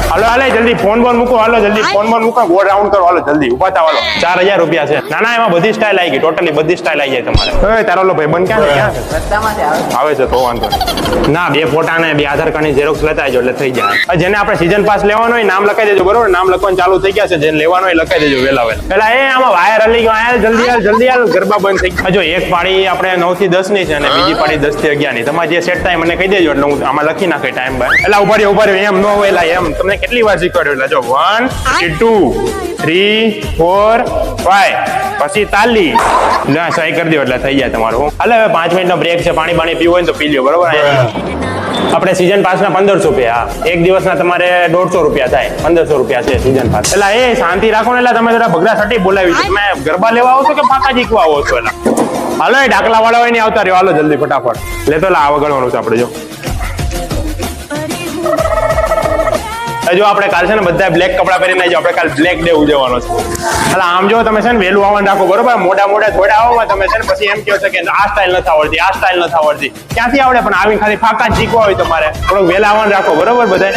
હાલો હાલે જલ્દી ફોન બોન મૂકો, હાલો જલ્દી ફોન બોન મૂકો, ગોળ રાઉન્ડ કરો, હાલો જલ્દી ઉભા થાવ, હાલો 4000 રૂપિયા છે. ના ના એમાં બધી સ્ટાઇલ આવી ગઈ, ટોટલી બધી સ્ટાઇલ આવી જાય તમારે. ઓય તારો લો ભાઈ બંધ ક્યાં છે? આવે છે તો વાંધો નહીં. ના 2 ફોટા ને 2 આધાર કાર્ડ ની ઝેરોક્સ લેતા આવજો એટલે થઈ જાય. જેને આપણે સીઝન પાસ લેવાનો હોય નામ લખાઈ દેજો, બરોબર? નામ લખવાનું ચાલુ થઈ ગયા છે, જેને લેવાનો હોય લખાઈ દેજો વેલા વેલા. પેલા એ આમાં વાયર હલી ગયો, હાલ જલ્દી હાલ જલ્દી હાલ, ગરબા બંધ થઈ ગયા. જો એક પાડી આપણે 9 થી 10 ની છે અને બીજી પાડી 10 થી 11 ની. તમારે જે સેટ થાય મને કહી દેજો એટલે હું આમાં લખી નાખે ટાઈમ બાય. એટલે ઉભા રહ્યો એમ ન હોય, એમ તમને કેટલી વાર શીખવાડ્યું? એટલે જો 1 2 3 4 5 પછી તાલી ના સહી કરી દો એટલે થઈ જાય તમારું. હાલે હવે 5 મિનિટનો બ્રેક છે, પાણી બાણી પીવું હોય ને તો પી લ્યો, બરોબર? આપણે સીઝન પાસ ના 1500 રૂપિયા, એક દિવસના તમારે 150 રૂપિયા થાય, 1500 રૂપિયા છે સીઝન પાસ. એટલે એ શાંતિ રાખો ને, એટલે તમે જરા ભગરા સટી બોલાવી છે. તમે ગરબા લેવા આવો છો કે પાકા જીકવા આવો છો? એટલે હાલો એ ડાકલા વાળા હોય ને આવતા રહ્યો, હાલો જલ્દી ફટાફટ લેતો આ વગાડવાનું છે આપણે. જો જો આપણે કાલ છે ને બધા બ્લેક કપડા પહેરીને આવી જાવ, આપણે કાલ બ્લેક ડે ઉજવવાનો છે. એટલે આમ જો તમે છે ને વહેલું આવવાનું રાખો, બરોબર? મોડા થોડા આવો તમે છે ને પછી એમ કહો છો કે આ સ્ટાઇલ નથી આવડતી, આ સ્ટાઇલ નથી આવડતી. ક્યાંથી આવડે? પણ આવીને ખાલી ફાકા જ શીખવા હોય તમારે થોડુંક વહેલા આવવાનું રાખો, બરોબર બધા?